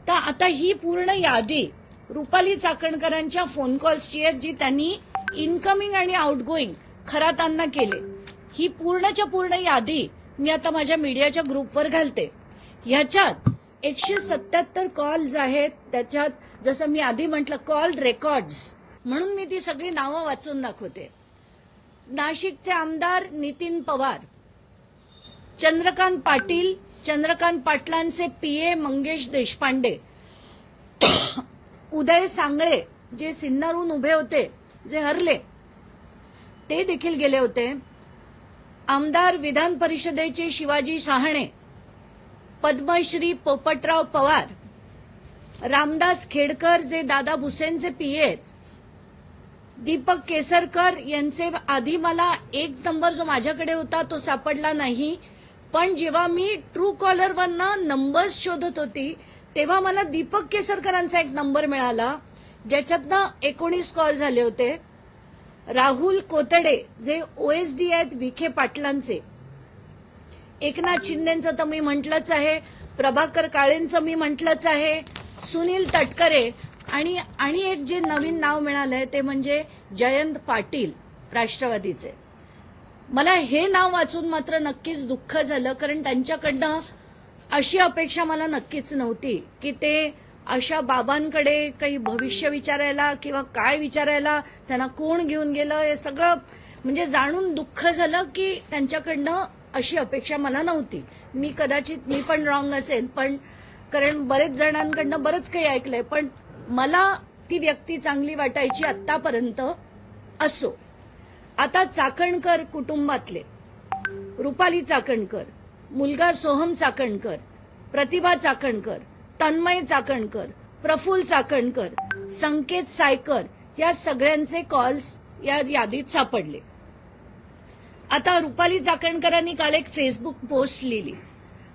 तर आता ही पूर्ण यादी रुपाली चाकणकरांच्या फोन कॉल्सची आहे, जी त्यांनी इनकमिंग आणि आउटगोईंग खरातांना केले. ही पूर्णच्या पूर्ण यादी मी आता माझ्या मीडियाच्या ग्रुपवर घालते. ह्याच्यात 177 कॉल्स आहेत. त्याच्यात जसं मी आधी म्हटलं कॉल रेकॉर्ड्स म्हणून मी ती सगळी नावं वाचून दाखवते. नाशिकचे आमदार नितीन पवार, चंद्रकांत पाटील, चंद्रकांत पाटलांचे पीए मंगेश देशपांडे, उदय सांगळे जे सिन्नरहून उभे होते, जे हरले ते देखील गेले होते. आमदार विधान परिषदेचे शिवाजी शहाणे, पद्मश्री पोपटराव पवार, रामदास खेडकर जे दादा भुसेनचे पीए आहेत, दीपक केसरकर यांचे आधी मला एक नंबर जो माझ्याकडे होता तो सापडला नाही, पण जेव्हा मी ट्रू कॉलरवरनं नंबर्स शोधत होती तेव्हा मला दीपक केसरकरांचा एक नंबर मिळाला, ज्याच्यातनं 19 कॉल झाले होते. राहुल कोतडे जे ओएसडी आहेत विखे पाटलांचे, एकनाथ शिंदेचं तर मी म्हटलंच आहे, प्रभाकर काळेंचं मी म्हटलंच आहे, सुनील तटकरे आणि एक जे नवीन नाव मिळालंय ते म्हणजे जयंत पाटील राष्ट्रवादीचे. मला हे नाव वाचून मात्र नक्कीच दुःख झालं, कारण त्यांच्याकडनं अशी अपेक्षा मला नक्कीच नव्हती की ते अशा बाबांकडे काही भविष्य विचारायला किंवा काय विचारायला, त्यांना कोण घेऊन गेलं, हे सगळं म्हणजे जाणून दुःख झालं की त्यांच्याकडनं अशी अपेक्षा मला नव्हती. मी कदाचित मी पण रॉंग असेल, पण कारण बरेच जणांकडनं बरंच काही ऐकलंय, पण मला ती व्यक्ती चांगली वाटायची आतापर्यंत. असो, आता चाकणकर कुटुंबातले रुपाली चाकणकर, मुलगा सोहम चाकणकर, प्रतिभा चाकणकर, तन्मय चाकणकर, प्रफुल्ल चाकणकर, संकेत सायकर या सगळ्यांचे कॉल्स या यादीत सापडले. आता रुपाली चाकणकरांनी काल एक फेसबुक पोस्ट लिहिली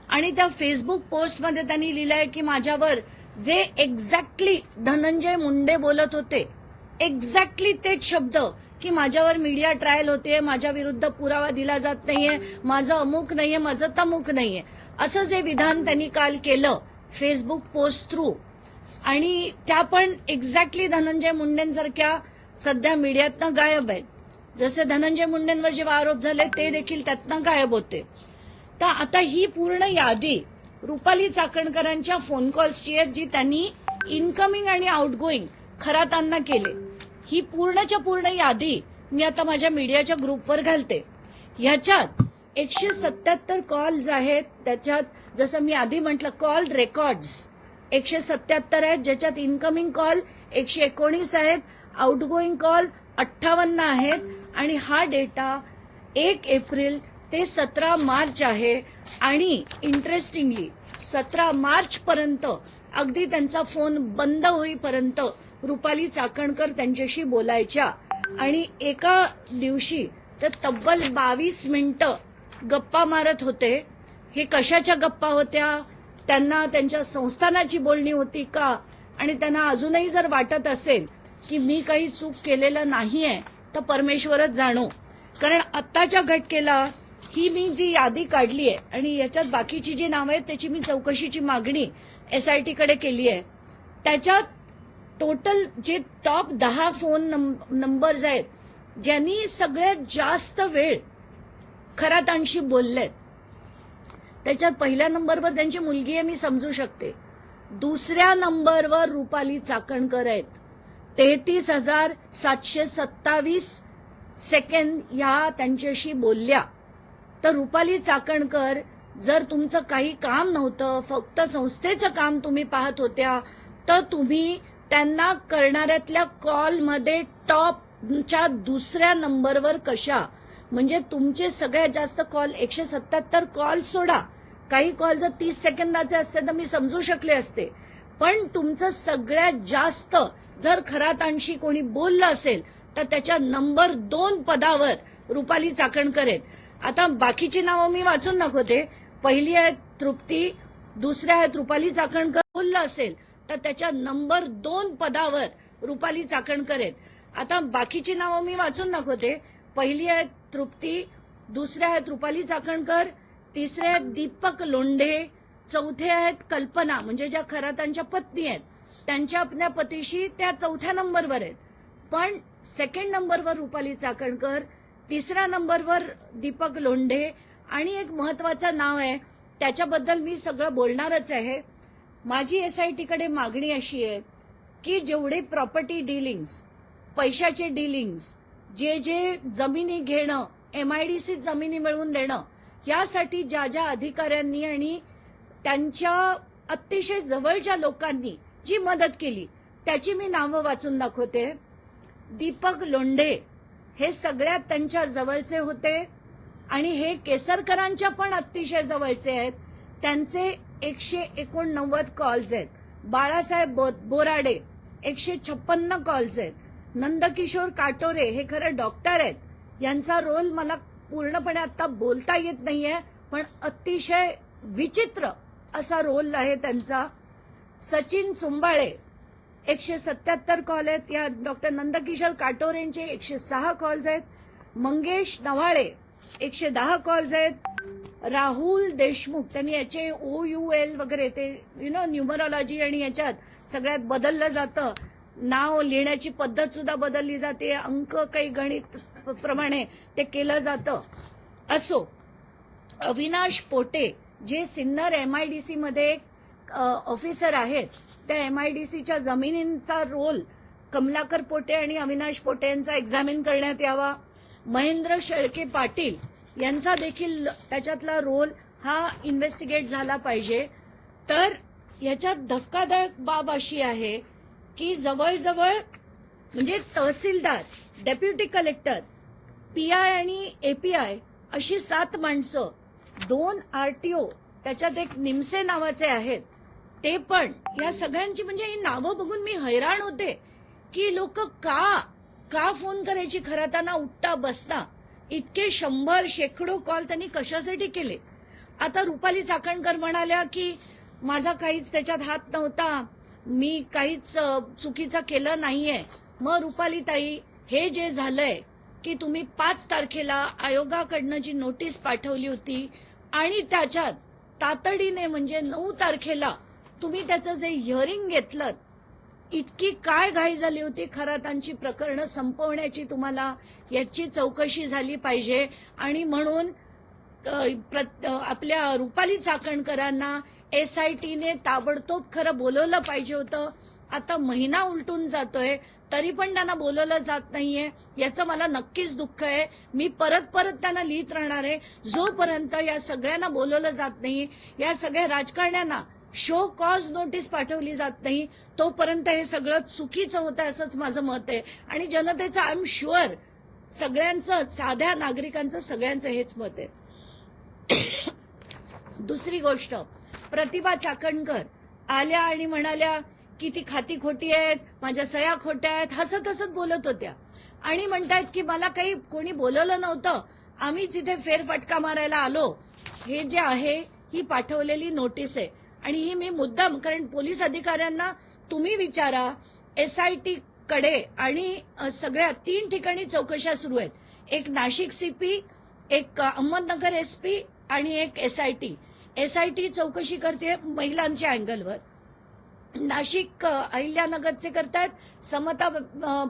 आणि त्या फेसबुक पोस्टमध्ये त्यांनी लिहिलंय की माझ्यावर जे एक्झॅक्टली धनंजय मुंडे बोलत होते, एक्झॅक्टली तेच शब्द की माझ्यावर मीडिया ट्रायल होते, माझ्या विरुद्ध पुरावा दिला जात नाहीये, माझं अमुक नाहीये, माझं तमुक नाहीये, असं जे विधान त्यांनी काल केलं फेसबुक पोस्ट थ्रू, आणि त्या पण एक्झॅक्टली धनंजय मुंडेंसारख्या सध्या मीडियातनं गायब आहेत. जसे धनंजय मुंडेंवर जेव्हा आरोप झाले ते देखील त्यातनं गायब होते. तर आता ही पूर्ण यादी रुपाली चाकणकरांच्या फोन कॉल्सची आहे, जी त्यांनी इनकमिंग आणि आउटगोईंग खरातांना केले. ही पूर्णच्या पूर्ण यादी मी आता माझ्या मीडियाच्या ग्रुपवर घालते. ह्याच्यात 177 कॉल्स आहेत. त्याच्यात जसं मी आधी म्हटलं कॉल रेकॉर्ड्स 177 आहेत, ज्याच्यात इनकमिंग कॉल 119 आहेत, आउटगोईंग कॉल 58 आहेत, आणि हा डेटा 1 एप्रिल ते 17 मार्च आहे. आणि इंटरेस्टिंगली 17 मार्च पर्यंत अगदी त्यांचा फोन बंद होईपर्यंत रुपाली चाकणकर त्यांच्याशी बोलायच्या, आणि एका दिवशी तर तब्बल 22 मिनिटं गप्पा मारत होते. हे कशाच्या गप्पा होत्या, त्यांना त्यांच्या संस्थानाची बोलणी होती का, आणि त्यांना अजूनही जर वाटत असेल की मी काही चूक केलेलं नाहीये तर परमेश्वरच जाणो. कारण आत्ताच्या घटकेला ही मी जी यादी काढली आहे आणि याच्यात बाकीची जी नावं आहेत त्याची मी चौकशीची मागणी SIT कडे केली आहे. त्याच्यात टोटल जे टॉप 10 फोन नंबर्स आहेत ज्यांनी सगळ्यात जास्त वेळ खरातांशी बोललेत, त्याच्यात पहिल्या नंबरवर त्यांची मुलगी आहे, मी समजू शकते. दुसऱ्या नंबरवर रुपाली चाकणकर आहेत, 33,727 सेकंद ह्या त्यांच्याशी बोलल्या. तर रुपाली चाकणकर, जर तुमचं काही काम नव्हतं, फक्त संस्थेचं काम तुम्ही पाहत होत्या, तर तुम्ही त्यांना करणाऱ्यातल्या कॉलमध्ये टॉपच्या दुसऱ्या नंबरवर कशा, म्हणजे तुमचे सगळ्यात जास्त कॉल 177 कॉल सोडा, काही कॉल जर 30 सेकंदाचे असते तर मी समजू शकले असते, पण तुमचं सगळ्यात जास्त जर खरातांशी कोणी बोललं असेल तर त्याच्या नंबर 2 पदावर रुपाली चाकणकर आहेत. आता बाकीची नावं मी वाचून दाखवते. पहिली आहे तृप्ती, दुसऱ्या आहेत रुपाली चाकणकर. बोललं असेल तर त्याच्या नंबर 2 पदावर रुपाली चाकणकर आहेत. आता बाकीची नावं मी वाचून दाखवते. पहिली आहे तृप्ती, दुसऱ्या आहेत रुपाली चाकणकर, तिसरे आहेत दीपक लोंढे, चौथे आहेत कल्पना, म्हणजे ज्या खरातांच्या पत्नी आहेत, त्यांच्या आपल्या पतीशी त्या चौथ्या नंबरवर आहेत. पण सेकंड नंबरवर रुपाली चाकणकर, तिसऱ्या नंबरवर दीपक लोंढे, आणि एक महत्वाचं नाव आहे, त्याच्याबद्दल मी सगळं बोलणारच आहे. माझी एसआयटीकडे मागणी अशी आहे की जेवढे प्रॉपर्टी डिलिंग्स, पैशाचे डिलिंग्स, जे जे जमिनी घेणं, MIDC जमिनी मिळवून देणं, यासाठी ज्या ज्या अधिकाऱ्यांनी आणि त्यांच्या अतिशय जवळच्या लोकांनी जी मदत केली त्याची मी नावं वाचून दाखवते. दीपक लोंढे हे सगळ्यात त्यांच्या जवळचे होते आणि हे केसरकरांच्या पण अतिशय जवळचे आहेत. त्यांचे 189 कॉल्स आहेत. बाळासाहेब बोराडे 156 कॉल्स आहेत. नंदकिशोर काटोरे हे खरं डॉक्टर आहेत, यांचा रोल मला पूर्णपणे आता बोलता येत नाहीये, पण अतिशय विचित्र असा रोल आहे त्यांचा. सचिन चुंबाळे 177 कॉल आहेत. या डॉक्टर नंदकिशोर काटोरेंचे 106 कॉल्स आहेत. मंगेश नवाळे 110 कॉल्स आहेत. राहुल देशमुख, त्यांनी याचे OUL वगैरे ते न्यूमरोलॉजी आणि याच्यात सगळ्यात बदललं जातं, नाव लिहिण्याची पद्धत सुद्धा बदलली जाते, अंक काही गणित प्रमाणे ते केलं जातं. असो, अविनाश पोटे जे सिन्नर MIDC मध्ये ऑफिसर आहेत, त्या MIDCच्या जमिनींचा रोल कमलाकर पोटे आणि अविनाश पोटे यांचा एक्झामिन करण्यात यावा. महेंद्र शेळके पाटील यांचा देखील त्याच्यातला रोल हा इन्व्हेस्टिगेट झाला पाहिजे. तर याच्यात धक्कादायक बाब अशी आहे की जवळजवळ म्हणजे तहसीलदार, डेप्युटी कलेक्टर, PI आणि API अशी 7 माणसं, 2 RTO, त्याच्यात एक निमसे नावाचे आहेत, ते पण, या सगळ्यांची म्हणजे ही नावं बघून मी हैराण होते की लोक का फोन करायची खराताना उठता बसता. इतके 100 शेकडो कॉल त्यांनी कशासाठी केले. आता रुपाली चाकणकर म्हणाल्या की माझा काहीच त्याच्यात हात नव्हता, मी काहीच चुकीचं केलं नाहीये. मग रुपाली ताई, हे जे झालंय की तुम्ही 5 तारखेला आयोगाकडनं जी नोटीस पाठवली होती आणि त्याच्यात तातडीने म्हणजे 9 तारखेला तुम्ही त्याचं जे हिअरिंग घेतलं, इतकी काय घाई झाली होती खरातांची प्रकरणं संपवण्याची, तुम्हाला याची चौकशी झाली पाहिजे. आणि म्हणून आपल्या रुपाली चाकणकरांना SITने ताबडतोब खरं बोलवलं पाहिजे होतं. आता महिना उलटून जातोय तरी पण त्यांना बोलवलं जात नाहीये, याचं मला नक्कीच दुःख आहे. मी परत त्यांना लिहित राहणार आहे. जोपर्यंत या सगळ्यांना बोलवलं जात नाही, या सगळ्या राजकारण्यांना शो कॉज नोटीस पाठवली जात नाही, तोपर्यंत हे सगळं चुकीचं होतं असंच माझं मत आहे. आणि जनतेचं आय एम शुअर, सगळ्यांचं, साध्या नागरिकांचं सगळ्यांचं हेच मत आहे. दुसरी गोष्ट, प्रतिभा चाकणकर आल्या आणि म्हणाल्या की ती खाती खोटी आहेत, माझ्या सह्या खोट्या आहेत, हसत हसत बोलत होत्या आणि म्हणतायत की मला काही कोणी बोलवलं नव्हतं, आम्हीच इथे फेरफटका मारायला आलो. हे जे आहे ही पाठवलेली नोटीस आहे आणि ही मी मुद्दाम, कारण पोलीस अधिकाऱ्यांना तुम्ही विचारा, SIT कडे आणि सगळ्या 3 ठिकाणी चौकशा सुरू आहेत. एक नाशिक CP, एक अहमदनगर SP आणि एक SIT. SIT चौकशी करते महिलांच्या अँगलवर, नाशिक अहिल्यानगरचे करतायत समता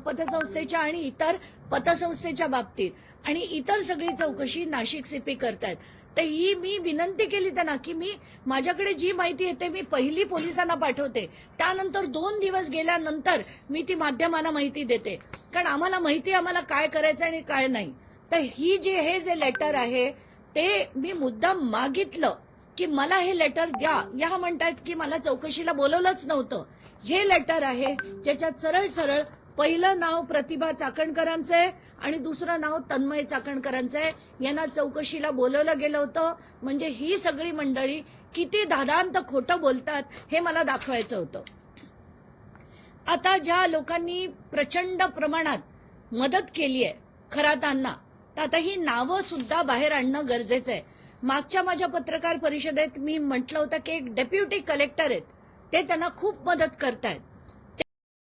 पतसंस्थेच्या आणि इतर पतसंस्थेच्या बाबतीत, आणि इतर सगळी चौकशी नाशिक CP करतायत. तर ही मी विनंती केली त्यांना की मी माझ्याकडे जी माहिती येते मी पहिली पोलिसांना पाठवते, त्यानंतर 2 दिवस गेल्यानंतर मी ती माध्यमांना माहिती देते, कारण आम्हाला माहिती आम्हाला काय करायचं आणि काय नाही. तर ही हे जे लेटर आहे ते मी मुद्दाम मागितलं की मला हे लेटर द्या. या म्हणतायत की मला चौकशीला बोलवलंच नव्हतं. हे लेटर आहे ज्याच्यात सरळ सरळ पहिलं नाव प्रतिभा चाकणकरांचं आहे आणि दुसरं नाव तन्मय चाकणकरांचं आहे. यांना चौकशीला बोलवलं गेलं होतं. म्हणजे ही सगळी मंडळी किती दादांत खोटं बोलतात हे मला दाखवायचं होतं. आता ज्या लोकांनी प्रचंड प्रमाणात मदत केली आहे खरातांना, तर आता ही नावं सुद्धा बाहेर आणणं गरजेचं आहे. मागच्या माझ्या पत्रकार परिषदेत मी म्हटलं होतं की एक डेप्युटी कलेक्टर आहेत, ते त्यांना खूप मदत करतायत.